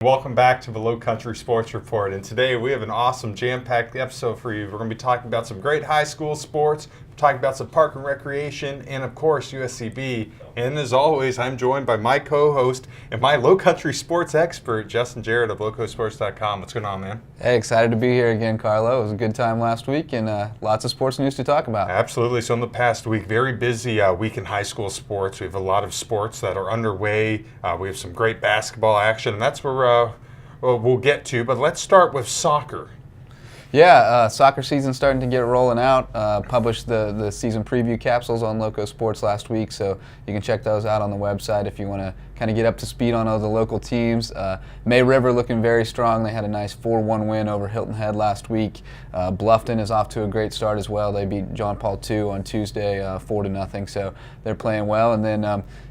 welcome back to the Lowcountry Sports Report. And today we have an awesome jam-packed episode for you. We're going to be talking about some great high school sports, talking about some park and recreation, and of course USCB. And as always, I'm joined by my co-host and my Lowcountry sports expert, Justin Jarrett of lowcosports.com. What's going on, man? Hey, excited to be here again, Carlo. It was a good time last week and lots of sports news to talk about. Absolutely. So in the past week, very busy week in high school sports. We have a lot of sports that are underway. We have some great basketball action, and that's where we'll get to. But let's start with soccer. Yeah, soccer season's starting to get rolling out. Published the season preview capsules on Loco Sports last week, so you can check those out on the website if you want to kind of get up to speed on all the local teams. May River looking very strong. They had a nice 4-1 win over Hilton Head last week. Bluffton is off to a great start as well. They beat John Paul II on Tuesday 4-0, so they're playing well. And then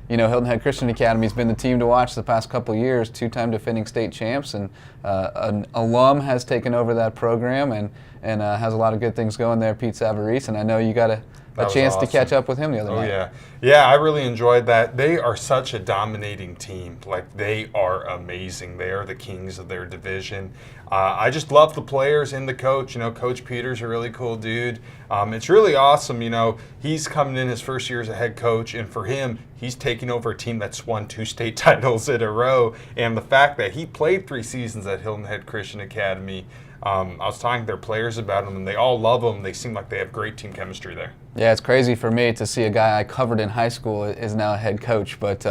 Hilton Head Christian Academy has been the team to watch the past couple of years, 2-time defending state champs, and an alum has taken over that program and has a lot of good things going there, Pete Savarese, and I know you got a chance to catch up with him the other night. Yeah, I really enjoyed that. They are such a dominating team. Like, they are amazing. They are the kings of their division. I just love the players and the coach. Coach Peter's a really cool dude. It's really awesome. He's coming in his first year as a head coach, and for him, he's taking over a team that's won 2 state titles in a row. And the fact that he played 3 seasons at Hilton Head Christian Academy, I was talking to their players about him, and they all love him. They seem like they have great team chemistry there. Yeah, it's crazy for me to see a guy I covered in high school is now a head coach. But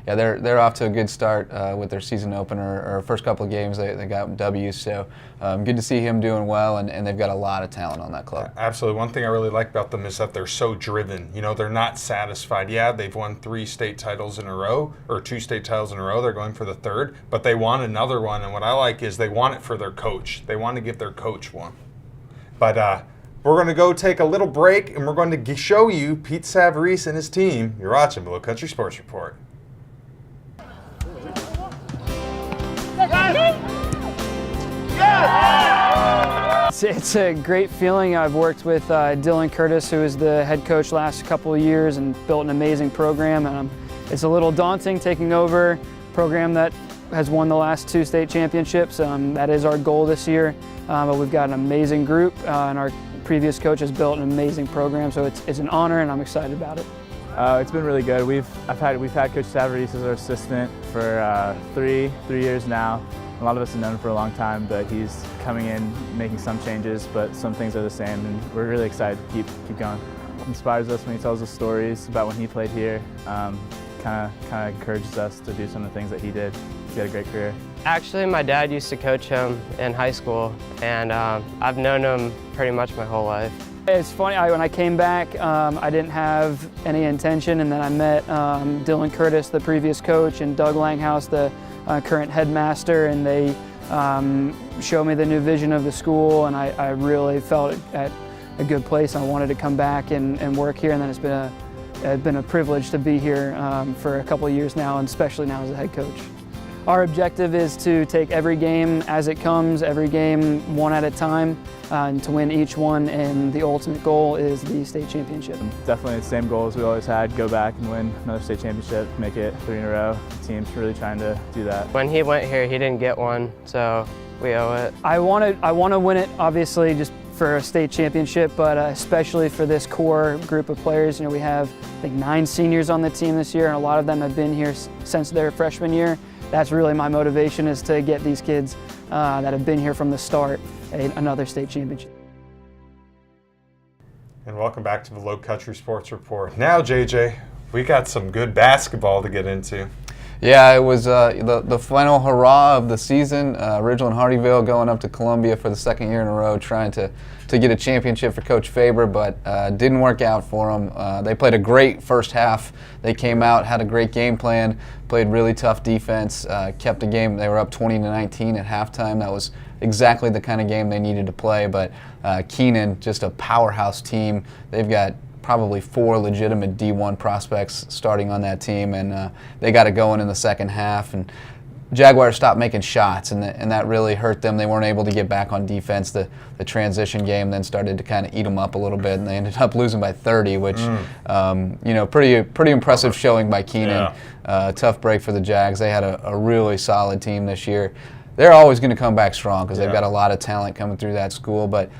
they're off to a good start with their season opener, or first couple of games they got W's. So good to see him doing well, and they've got a lot of talent on that club. Absolutely. One thing I really like about them is that they're so driven. They're not satisfied. Yeah, they've won 3 state titles in a row, or 2 state titles in a row. They're going for the 3rd, but they want another one. And what I like is they want it for their coach. They want to give their coach one. But we're going to go take a little break, and we're going to show you Pete Savarese and his team. You're watching the Lowcountry Sports Report. It's a great feeling. I've worked with Dylan Curtis, who is the head coach last couple of years, and built an amazing program. It's a little daunting taking over a program that has won the last 2 state championships. That is our goal this year, but we've got an amazing group, and our previous coach has built an amazing program, so it's an honor, and I'm excited about it. It's been really good. We've had Coach Savarese as our assistant for 3 years now. A lot of us have known him for a long time, but he's coming in, making some changes, but some things are the same, and we're really excited to keep going. It inspires us when he tells us stories about when he played here. Kind of encourages us to do some of the things that he did. He had a great career. Actually, my dad used to coach him in high school, and I've known him pretty much my whole life. It's funny, when I came back, I didn't have any intention, and then I met Dylan Curtis, the previous coach, and Doug Langhouse, the current headmaster, and they showed me the new vision of the school, and I really felt at a good place. I wanted to come back and work here, and then it's been a privilege to be here for a couple of years now, and especially now as a head coach. Our objective is to take every game as it comes, every game one at a time, and to win each one, and the ultimate goal is the state championship. Definitely the same goal as we always had, go back and win another state championship, make it 3 in a row. The team's really trying to do that. When he went here, he didn't get one, so we owe it. I want to win it, obviously, just for a state championship, but especially for this core group of players. We have, I think, 9 seniors on the team this year, and a lot of them have been here since their freshman year. That's really my motivation, is to get these kids that have been here from the start another state championship. And welcome back to the Lowcountry Sports Report. Now, JJ, we got some good basketball to get into. Yeah, it was the final hurrah of the season. Ridgeland Hardyville going up to Columbia for the 2nd year in a row, trying to get a championship for Coach Faber, but didn't work out for them. They played a great first half. They came out, had a great game plan, played really tough defense, kept the game. They were up 20-19 at halftime. That was exactly the kind of game they needed to play, but Keenan, just a powerhouse team. They've got probably 4 legitimate D1 prospects starting on that team, and they got it going in the second half. And Jaguars stopped making shots, and that really hurt them. They weren't able to get back on defense. The transition game then started to kind of eat them up a little bit, and they ended up losing by 30, which pretty impressive showing by Keenan. Yeah. Tough break for the Jags. They had a really solid team this year. They're always going to come back strong because they've got a lot of talent coming through that school, but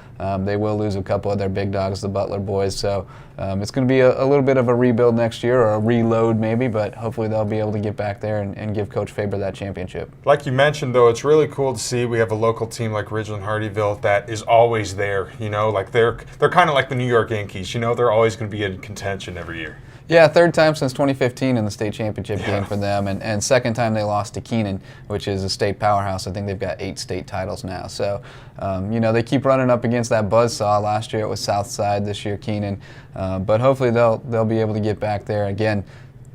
they will lose a couple of their big dogs, the Butler boys. So it's going to be a little bit of a rebuild next year, or a reload maybe, but hopefully they'll be able to get back there and give Coach Faber that championship. Like you mentioned, though, it's really cool to see we have a local team like Ridgeland Hardyville that is always there. Like they're kind of like the New York Yankees. They're always going to be in contention every year. Yeah, third time since 2015 in the state championship game for them, and second time they lost to Keenan, which is a state powerhouse. I think they've got 8 state titles now. So, they keep running up against that buzzsaw. Last year it was Southside, this year Keenan. But hopefully they'll be able to get back there. Again,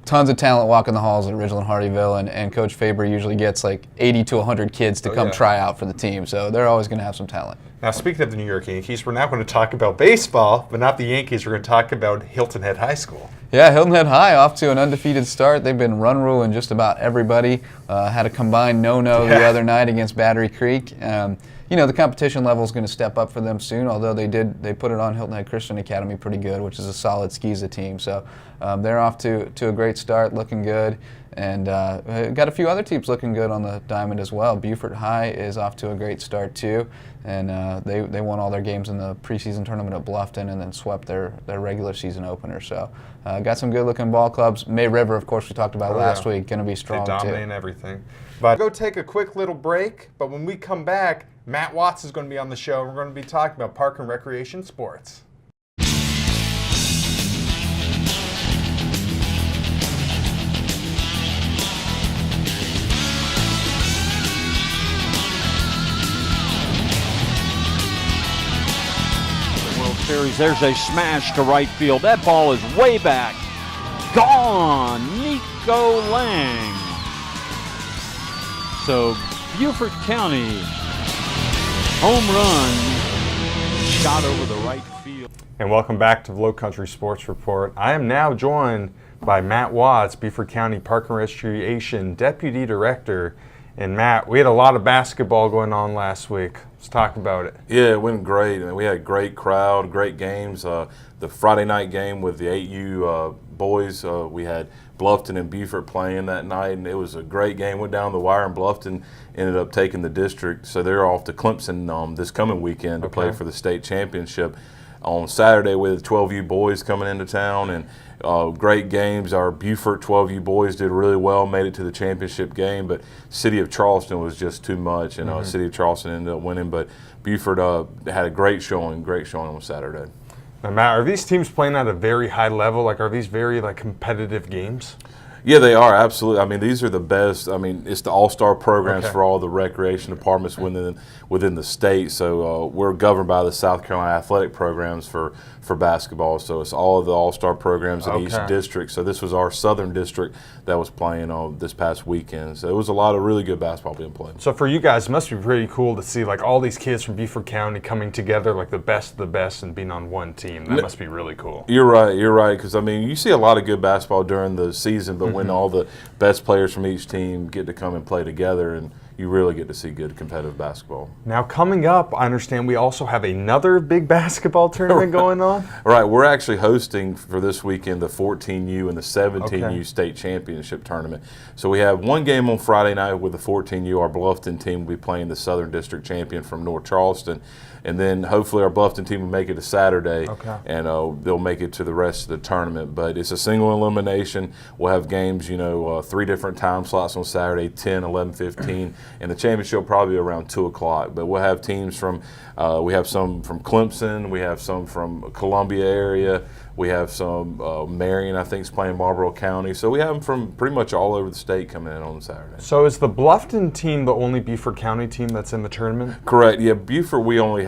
tons of talent walking the halls at Ridgeland Hardyville, and Coach Faber usually gets like 80 to 100 kids to come try out for the team. So they're always going to have some talent. Now, speaking of the New York Yankees, we're now going to talk about baseball, but not the Yankees. We're going to talk about Hilton Head High School. Yeah, Hilton Head High off to an undefeated start. They've been run ruling just about everybody. Had a combined no-no the other night against Battery Creek. The competition level is going to step up for them soon, although they put it on Hilton Head Christian Academy pretty good, which is a solid Skeeza team. So they're off to a great start, looking good. And got a few other teams looking good on the diamond as well. Beaufort High is off to a great start too, and they won all their games in the preseason tournament at Bluffton and then swept their regular season opener. So got some good looking ball clubs. May River, of course, we talked about last week, going to be strong too. They dominate everything. But go take a quick little break, but when we come back, Matt Watts is going to be on the show. We're going to be talking about park and recreation sports. Series. There's a smash to right field. That ball is way back. Gone. Nico Lang. So Beaufort County, home run, shot over the right field. And welcome back to the Lowcountry Sports Report. I am now joined by Matt Watts, Beaufort County Park and Recreation Deputy Director. And Matt, we had a lot of basketball going on last week. Let's talk about it. Yeah, it went great. We had a great crowd, great games. The Friday night game with the 8U boys, we had Bluffton and Beaufort playing that night, and it was a great game. Went down the wire, and Bluffton ended up taking the district. So they're off to Clemson this coming weekend to play for the state championship. On Saturday, with the 12U boys coming into town, and great games. Our Beaufort 12U boys did really well, made it to the championship game, but City of Charleston was just too much, and City of Charleston ended up winning. But Beaufort had a great showing on Saturday. Now, Matt, are these teams playing at a very high level? Are these very competitive games? Yeah, they are, absolutely. I mean, these are the best. I mean, it's the all-star programs for all the recreation departments within the state. So we're governed by the South Carolina athletic programs for basketball. So it's all of the all-star programs in each district. So this was our southern district that was playing this past weekend. So it was a lot of really good basketball being played. So for you guys, it must be pretty cool to see all these kids from Beaufort County coming together, the best of the best, and being on one team. That must be really cool. You're right. Because, I mean, you see a lot of good basketball during the season, but when all the best players from each team get to come and play together, and you really get to see good competitive basketball. Now, coming up, I understand we also have another big basketball tournament going on. Right, we're actually hosting for this weekend the 14U and the 17U state championship tournament. So we have one game on Friday night with the 14U. Our Bluffton team will be playing the Southern District champion from North Charleston. And then hopefully our Bluffton team will make it to Saturday, and they'll make it to the rest of the tournament. But it's a single elimination. We'll have games, 3 different time slots on Saturday, 10, 11, 15, and the championship will probably be around 2 o'clock. But we'll have teams from, we have some from Clemson, we have some from Columbia area, we have some, Marion, I think, is playing Marlboro County. So we have them from pretty much all over the state coming in on Saturday. So is the Bluffton team the only Beaufort County team that's in the tournament? Correct. Yeah, Beaufort, we only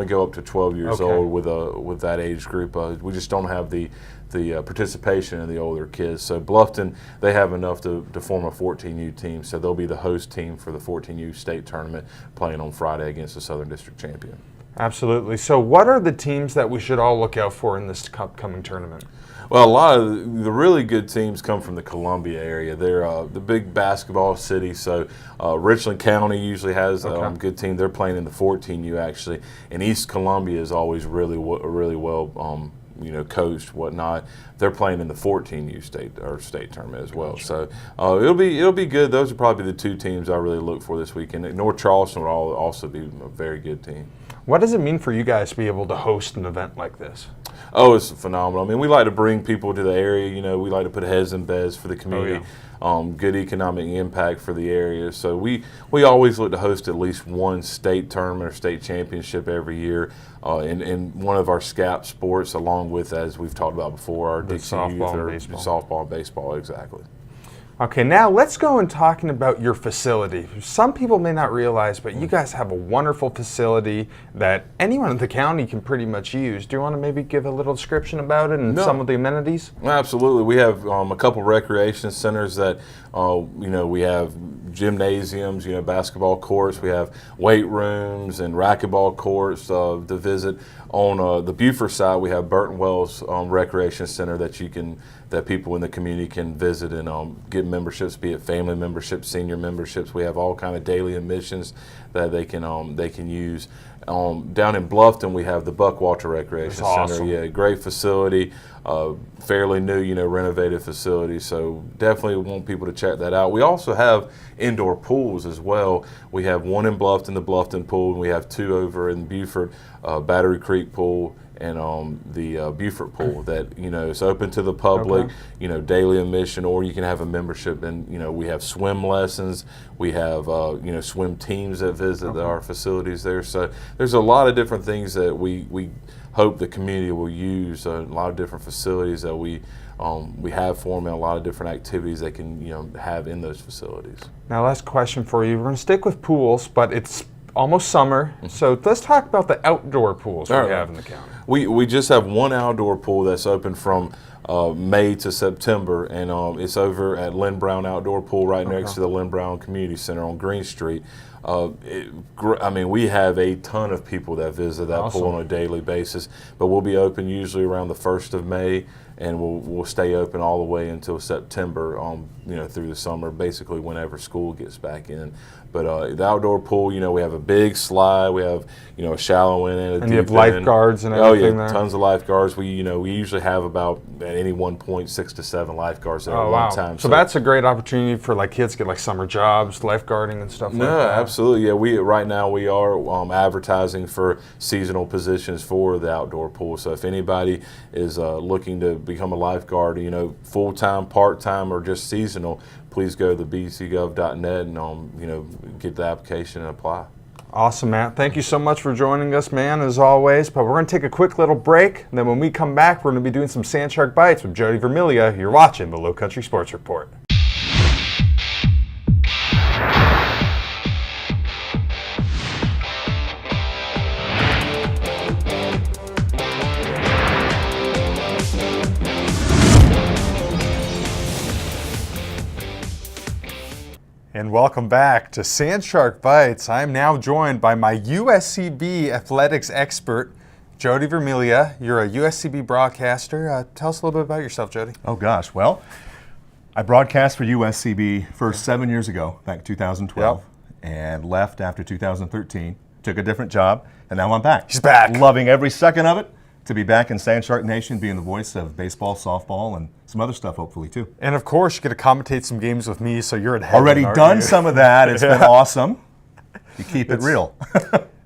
go up to 12 years old with that age group. We just don't have the participation in the older kids. So Bluffton, they have enough to form a 14U team. So they'll be the host team for the 14U state tournament, playing on Friday against the Southern District champion. Absolutely. So what are the teams that we should all look out for in this upcoming tournament? Well, a lot of the really good teams come from the Columbia area. They're the big basketball city, so Richland County usually has a good team. They're playing in the 14U actually, and East Columbia is always really well coached, whatnot. They're playing in the 14U state tournament as well. So it'll be good. Those are probably the two teams I really look for this weekend. North Charleston will also be a very good team. What does it mean for you guys to be able to host an event like this? Oh, it's phenomenal. I mean, we like to bring people to the area. We like to put heads in beds for the community. Good economic impact for the area. So we always look to host at least one state tournament or state championship every year in one of our SCAP sports, along with, as we've talked about before, our Dixie softball Youth, and baseball. Softball and baseball, exactly. Okay, now let's go and talking about your facility. Some people may not realize, but you guys have a wonderful facility that anyone in the county can pretty much use. Do you want to maybe give a little description about it and some of the amenities? Absolutely. We have a couple recreation centers that, we have gymnasiums, basketball courts. We have weight rooms and racquetball courts to visit. On the Beaufort side, we have Burton Wells Recreation Center that people in the community can visit and get memberships, be it family memberships, senior memberships. We have all kind of daily admissions that they can use. Down in Bluffton, we have the Buckwalter Recreation Center. Awesome. Yeah, great facility, fairly new, renovated facility. So definitely want people to check that out. We also have indoor pools as well. We have one in Bluffton, the Bluffton pool, and we have two over in Beaufort, Battery Creek pool, and the Beaufort pool that is open to the public. Daily admission, or you can have a membership. And we have swim lessons. We have swim teams that visit our facilities there. So there's a lot of different things that we hope the community will use. A lot of different facilities that we have for them, and a lot of different activities they can have in those facilities. Now, last question for you. We're going to stick with pools, but it's almost summer, so let's talk about the outdoor pools we have in the county. We just have one outdoor pool that's open from May to September, and it's over at Lynn Brown Outdoor Pool right next to the Lynn Brown Community Center on Green Street. We have a ton of people that visit that pool on a daily basis, but we'll be open usually around the 1st of May, and we'll stay open all the way until September, through the summer, basically whenever school gets back in. But the outdoor pool, we have a big slide, we have, a shallow end and a deep end. And you have lifeguards and everything there? Tons of lifeguards. We usually have about, at any one point, 6 to 7 lifeguards there at one time. So that's a great opportunity for kids to get summer jobs, lifeguarding and stuff like that. Absolutely. Yeah, right now we are advertising for seasonal positions for the outdoor pool. So if anybody is looking to become a lifeguard, full-time, part-time, or just seasonal, please go to the bcgov.net and get the application and apply. Awesome, Matt. Thank you so much for joining us, man, as always. But we're going to take a quick little break, and then when we come back, we're going to be doing some Sand Shark Bites with Jody Vermilia. You're watching the Lowcountry Sports Report. And welcome back to Sand Shark Bites. I'm now joined by my USCB athletics expert, Jody Vermilia. You're a USCB broadcaster. Tell us a little bit about yourself, Jody. Oh gosh, well, I broadcast for USCB first 7 years ago, back in 2012, and left after 2013, took a different job, and now I'm back. He's back. Loving every second of it. To be back in Sand Shark Nation, being the voice of baseball, softball, and some other stuff, hopefully, too. And of course, you get to commentate some games with me, so you're at heaven. Already done some of that. It's been awesome. You keep it real.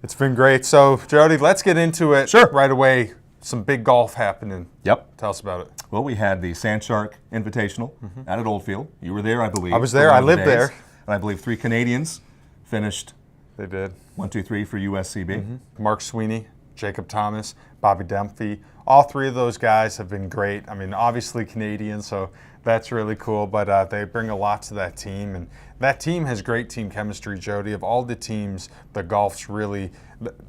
It's been great. So, Jody, let's get into it right away. Some big golf happening. Yep. Tell us about it. Well, we had the Sand Shark Invitational out at Oldfield. You were there, I believe. I was there. I lived there. And I believe 3 Canadians finished. They did. 1, 2, 3 for USCB. Mark Sweeney, Jacob Thomas, Bobby Dempsey. All 3 of those guys have been great. I mean, obviously Canadian, so that's really cool, but they bring a lot to that team, and that team has great team chemistry, Jody. Of all the teams, the golf's really,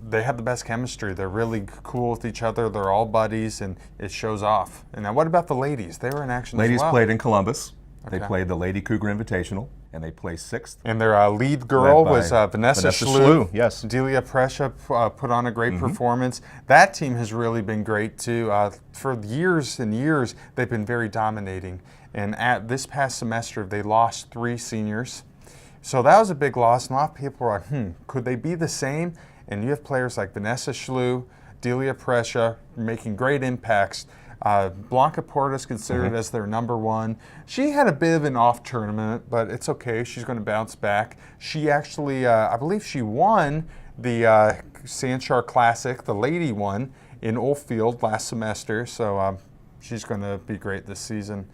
they have the best chemistry. They're really cool with each other. They're all buddies, and it shows off. And now what about the ladies? They were in action as well. Ladies played in Columbus. They played the Lady Cougar Invitational, and they placed 6th. And their lead girl Led by was Vanessa Vanessa Schlew. Schlew, yes. Delia Prescia put on a great performance. That team has really been great too. For years and years, they've been very dominating. And at this past semester, they lost 3 seniors. So that was a big loss. And a lot of people were like, could they be the same? And you have players like Vanessa Schlew, Delia Prescia making great impacts. Blanca Porta is considered as their number 1. She had a bit of an off tournament, but it's okay. She's going to bounce back. She actually, I believe she won the Sandshar Classic, the lady one, in Oldfield last semester. So she's going to be great this season.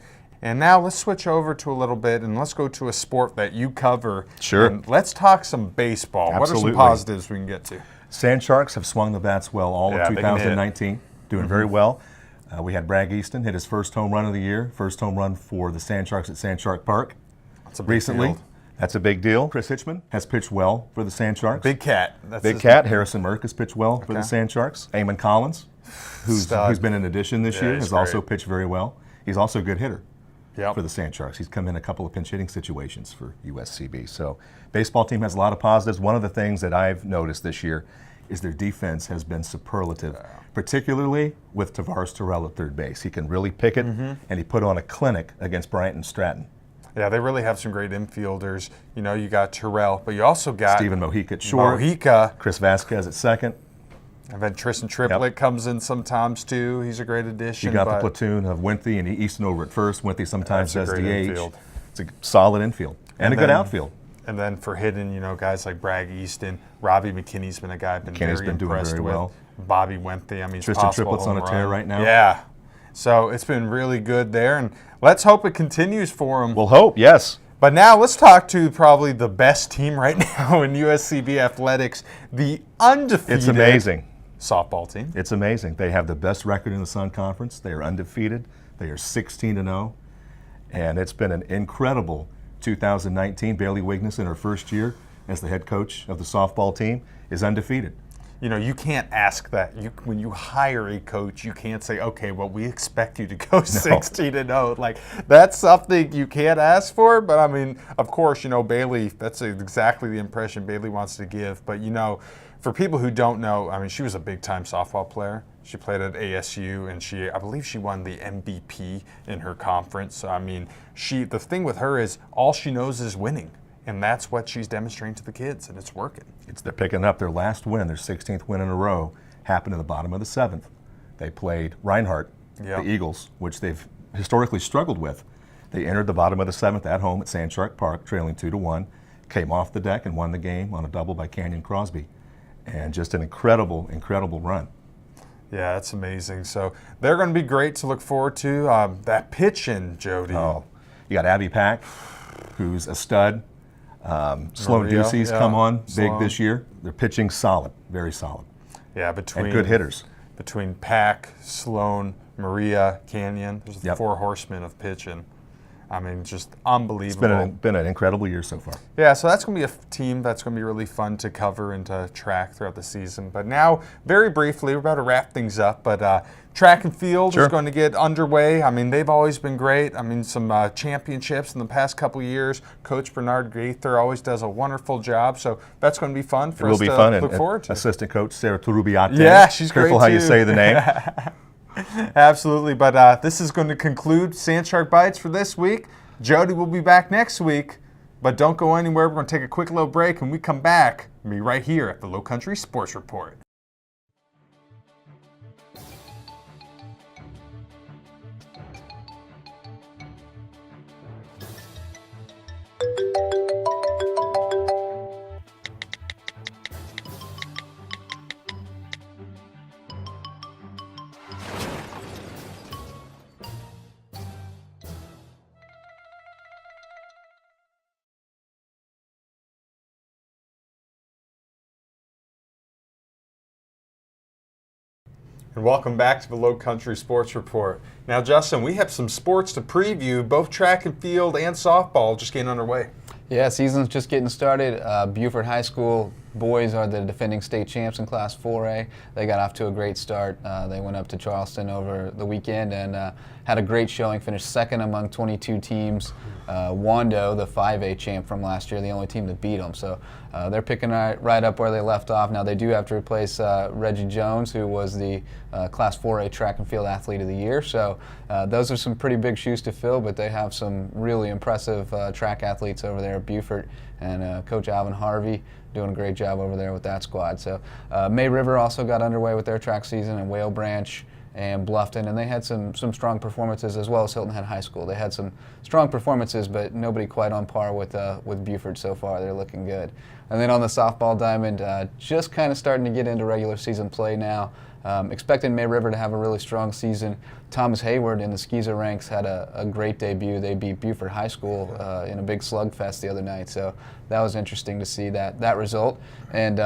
And now let's switch over to a little bit and let's go to a sport that you cover. Sure. And let's talk some baseball. Absolutely. What are some positives we can get to? Sand Sharks have swung the bats well all of 2019, doing very well. We had Bragg Easton hit his first home run of the year, first home run for the Sand Sharks at Sand Shark Park. That's a big recently. field. That's a big deal. Chris Hitchman has pitched well for the Sand Sharks. Big Cat. That's Big his Cat. name. Harrison Merck has pitched well for the Sand Sharks. Eamon Collins, who's been an addition this year, he's has also great. pitched very well. He's also a good hitter Yep. for the Sand Sharks. He's come in a couple of pinch hitting situations for USCB. So baseball team has a lot of positives. One of the things that I've noticed this year is their defense has been superlative, particularly with Tavares Terrell at third base. He can really pick it, and he put on a clinic against Bryant and Stratton. Yeah, they really have some great infielders. You know, you got Terrell, but you also got Stephen Mojica at short, Mojica, Chris Vasquez at second. and then Tristan Triplett comes in sometimes too. He's a great addition. You got the platoon of Winthy and Easton over at first. Winthy sometimes That's a does great DH. infield. It's a solid infield and a good then- outfield. And then for hitting, you know, guys like Bragg Easton, Robbie McKinney's been a guy I've been McKinney's very been doing impressed very with. well. Bobby Winthy, I mean, Tristan possible Triplett's on home a tear run. right now. Yeah. So it's been really good there, and let's hope it continues for him. We'll hope, yes. But now let's talk to probably the best team right now in USCB athletics, the undefeated It's amazing. softball team. It's amazing. They have the best record in the Sun Conference. They are undefeated. They are 16-0. And it's been an incredible 2019. Bailey Wiggness, in her first year as the head coach of the softball team, is undefeated. You know, you can't ask that. When you hire a coach, you can't say, okay, well, we expect you to go 16-0. Like, that's something you can't ask for. But, I mean, of course, you know, Bailey, that's exactly the impression Bailey wants to give. But, you know, for people who don't know, I mean, she was a big-time softball player. She played at ASU, and I believe she won the MVP in her conference. So, I mean, the thing with her is all she knows is winning. And that's what she's demonstrating to the kids, and it's working. They're picking up their last win, their 16th win in a row, happened in the bottom of the 7th. They played Reinhardt, the Eagles, which they've historically struggled with. They entered the bottom of the 7th at home at Sand Shark Park, trailing 2-1, came off the deck and won the game on a double by Canyon Crosby. And just an incredible, incredible run. Yeah, that's amazing. So they're going to be great to look forward to. That pitching, Jody. Oh, you got Abby Pack, who's a stud. Sloan Maria, Ducey's come on big Sloan. this year. They're pitching solid, very solid. Yeah, And good hitters. Between Pack, Sloan, Maria, Canyon, there's the Yep. 4 horsemen of pitching. I mean, just unbelievable. It's been an incredible year so far. Yeah, so that's going to be a team that's going to be really fun to cover and to track throughout the season. But now, very briefly, we're about to wrap things up, but track and field is going to get underway. I mean, they've always been great. I mean, some championships in the past couple of years. Coach Bernard Gaither always does a wonderful job, so that's going to be fun for us to look forward to. Assistant coach Sarah Turubiate. Yeah, she's great Careful how you too. say the name. Absolutely, but this is going to conclude Sand Shark Bites for this week. Jody will be back next week, but don't go anywhere. We're going to take a quick little break, and when we come back, we'll be right here at the Lowcountry Sports Report. And welcome back to the Lowcountry Sports Report. Now, Justin, we have some sports to preview, both track and field and softball just getting underway. Yeah, season's just getting started. Beaufort High School boys are the defending state champs in Class 4A. They got off to a great start. They went up to Charleston over the weekend and had a great showing, finished second among 22 teams. Wando, the 5A champ from last year, the only team that beat them. So they're picking right up where they left off. Now they do have to replace Reggie Jones, who was the Class 4A track and field athlete of the year. So those are some pretty big shoes to fill, but they have some really impressive track athletes over there at Beaufort, and Coach Alvin Harvey doing a great job over there with that squad. So May River also got underway with their track season, and Whale Branch and Bluffton, and they had some strong performances, as well as Hilton Head High School. They had some strong performances, but nobody quite on par with Beaufort so far. They're looking good. And then on the softball diamond, just kind of starting to get into regular season play now. Expecting May River to have a really strong season. Thomas Hayward in the Skeezer ranks had a great debut. They beat Beaufort High School in a big slugfest the other night, so that was interesting to see that result. And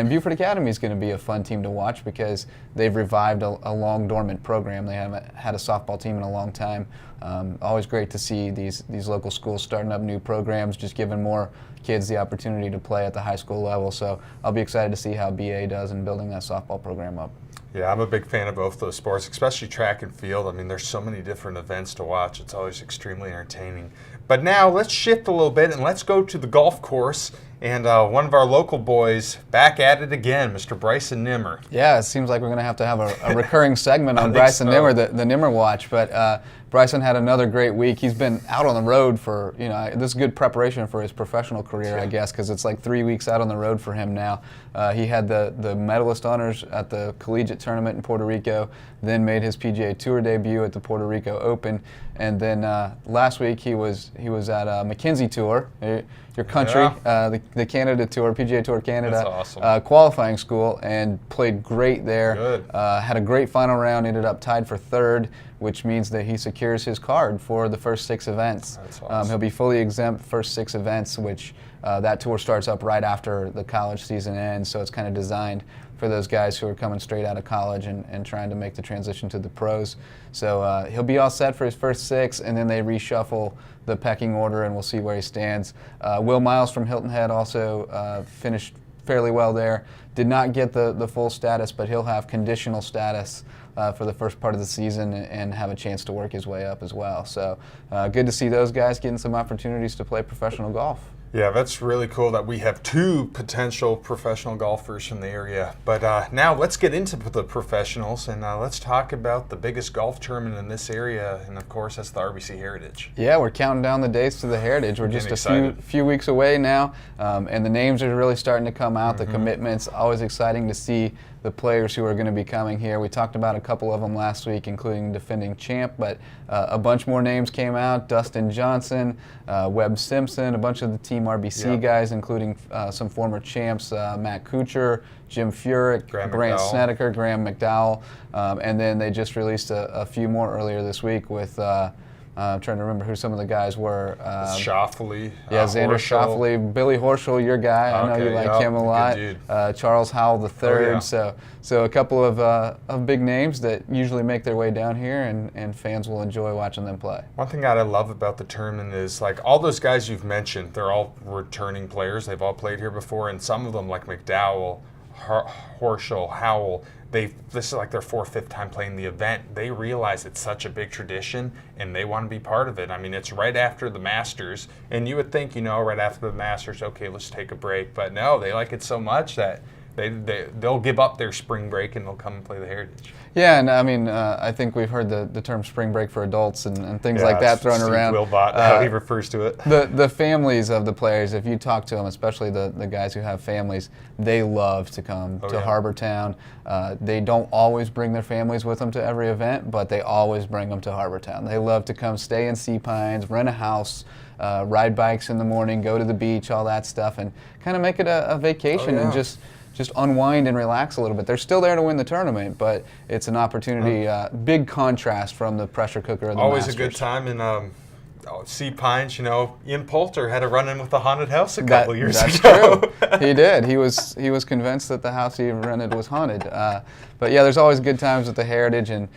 Beaufort Academy is going to be a fun team to watch because they've revived a long dormant program. They haven't had a softball team in a long time. Always great to see these local schools starting up new programs, just giving more kids the opportunity to play at the high school level. So I'll be excited to see how BA does in building that softball program up. Yeah, I'm a big fan of both those sports, especially track and field. I mean, there's so many different events to watch. It's always extremely entertaining. But now let's shift a little bit and let's go to the golf course. And one of our local boys back at it again, Mr. Bryson Nimmer. Yeah, it seems like we're going to have a recurring segment on Bryson Nimmer, the Nimmer Watch. But Bryson had another great week. He's been out on the road for, this is good preparation for his professional career, I guess, because it's like 3 weeks out on the road for him now. He had the medalist honors at the collegiate tournament in Puerto Rico, then made his PGA Tour debut at the Puerto Rico Open, and then last week he was at McKenzie Tour, your country, the Canada Tour, PGA Tour Canada. That's awesome. Qualifying school, and played great there. Good. Had a great final round, ended up tied for third, which means that he secures his card for the first 6 events. That's awesome. He'll be fully exempt first 6 events, which that tour starts up right after the college season ends, so it's kind of designed for those guys who are coming straight out of college and trying to make the transition to the pros. So he'll be all set for his first 6, and then they reshuffle the pecking order, and we'll see where he stands. Will Miles from Hilton Head also finished fairly well there. Did not get the full status, but he'll have conditional status for the first part of the season and have a chance to work his way up as well. So good to see those guys getting some opportunities to play professional golf. Yeah, that's really cool that we have 2 potential professional golfers from the area. But now let's get into the professionals, and let's talk about the biggest golf tournament in this area, and of course that's the RBC Heritage. Yeah, we're counting down the days to the Heritage. We're just a few weeks away now, and the names are really starting to come out, the commitments. Always exciting to see the players who are going to be coming here. We talked about a couple of them last week, including defending champ, but a bunch more names came out. Dustin Johnson, Webb Simpson, a bunch of the Team RBC guys, including some former champs, Matt Kuchar, Jim Furyk, Brant Snedeker, Graham McDowell, and then they just released a few more earlier this week with I'm trying to remember who some of the guys were. Schauffele. Yeah, Xander Schauffele, Billy Horschel, your guy. I know you like him a lot. Charles Howell III. So a couple of big names that usually make their way down here, and fans will enjoy watching them play. One thing that I love about the tournament is, like, all those guys you've mentioned, they're all returning players. They've all played here before, and some of them, like McDowell, Horschel, Howell, this is like their 4th, 5th time playing the event. They realize it's such a big tradition, and they want to be part of it. I mean, it's right after the Masters, and you would think, right after the Masters, okay, let's take a break. But no, they like it so much that they'll give up their spring break and they'll come and play the Heritage. Yeah, and I mean, I think we've heard the term spring break for adults and things like that thrown around. Wilbot, how he refers to it. The families of the players, if you talk to them, especially the guys who have families, they love to come to Harbor Town. They don't always bring their families with them to every event, but they always bring them to Harbor Town. They love to come stay in Sea Pines, rent a house, ride bikes in the morning, go to the beach, all that stuff, and kind of make it a vacation and just unwind and relax a little bit. They're still there to win the tournament, but it's an opportunity, big contrast from the pressure cooker of the Always Masters. a good time, and Sea Pines, Ian Poulter had a run-in with the haunted house a couple years that's ago. True. He did. He was convinced that the house he rented was haunted. But yeah, there's always good times at the Heritage, and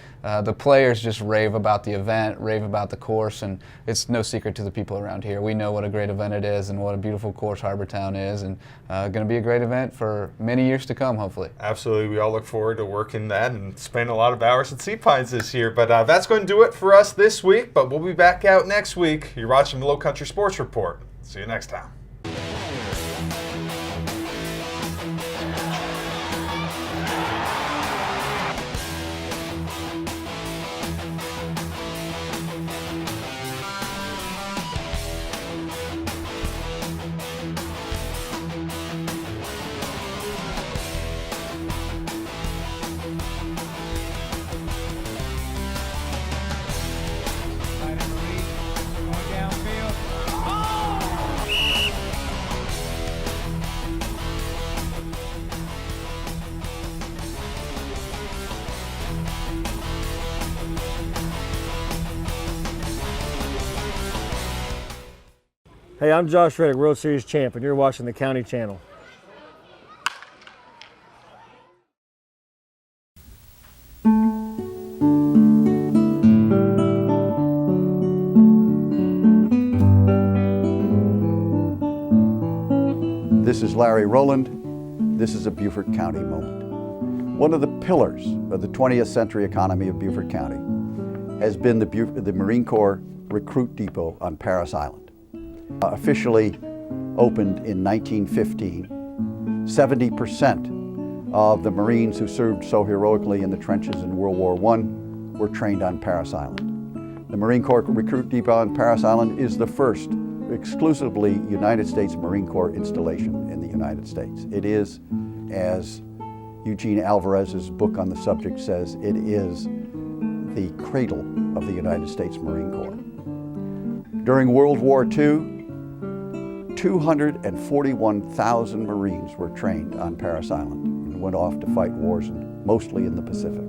the players just rave about the event, rave about the course, and it's no secret to the people around here. We know what a great event it is and what a beautiful course Harbortown is, and going to be a great event for many years to come, hopefully. Absolutely. We all look forward to working that and spending a lot of hours at Sea Pines this year. But that's going to do it for us this week, but we'll be back out next week. You're watching the Lowcountry Sports Report. See you next time. Hey, I'm Josh Reddick, World Series champ, and you're watching the County Channel. This is Larry Rowland. This is a Beaufort County moment. One of the pillars of the 20th century economy of Beaufort County has been the Marine Corps Recruit Depot on Parris Island. Officially opened in 1915, 70% of the Marines who served so heroically in the trenches in World War I were trained on Parris Island. The Marine Corps Recruit Depot on Parris Island is the first exclusively United States Marine Corps installation in the United States. It is, as Eugene Alvarez's book on the subject says, it is the cradle of the United States Marine Corps. During World War II, 241,000 Marines were trained on Parris Island and went off to fight wars, mostly in the Pacific.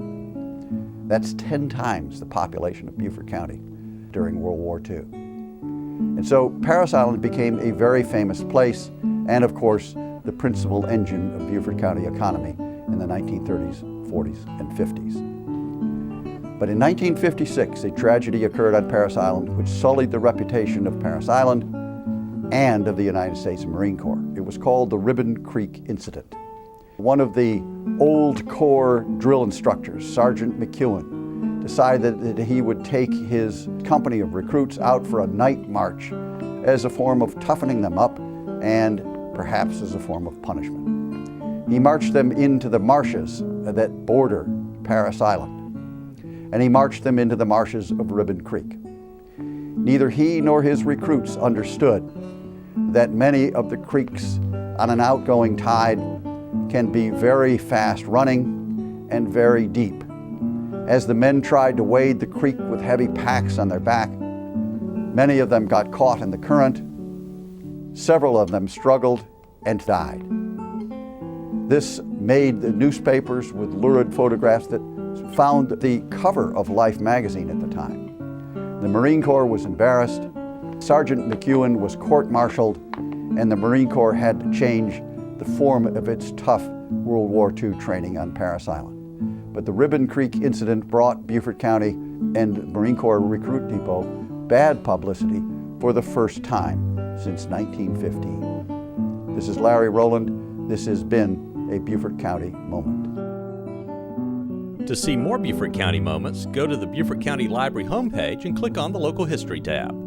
That's 10 times the population of Beaufort County during World War II. And so Parris Island became a very famous place, and of course, the principal engine of Beaufort County economy in the 1930s, 40s, and 50s. But in 1956, a tragedy occurred on Parris Island which sullied the reputation of Parris Island and of the United States Marine Corps. It was called the Ribbon Creek Incident. One of the old Corps drill instructors, Sergeant McEwen, decided that he would take his company of recruits out for a night march as a form of toughening them up and perhaps as a form of punishment. He marched them into the marshes that border Parris Island, and he marched them into the marshes of Ribbon Creek. Neither he nor his recruits understood that many of the creeks on an outgoing tide can be very fast running and very deep. As the men tried to wade the creek with heavy packs on their back, many of them got caught in the current. Several of them struggled and died. This made the newspapers with lurid photographs that found the cover of Life magazine at the time. The Marine Corps was embarrassed, Sergeant McEwen was court-martialed, and the Marine Corps had to change the form of its tough World War II training on Parris Island. But the Ribbon Creek incident brought Beaufort County and Marine Corps Recruit Depot bad publicity for the first time since 1915. This is Larry Rowland. This has been a Beaufort County moment. To see more Beaufort County moments, go to the Beaufort County Library homepage and click on the Local History tab.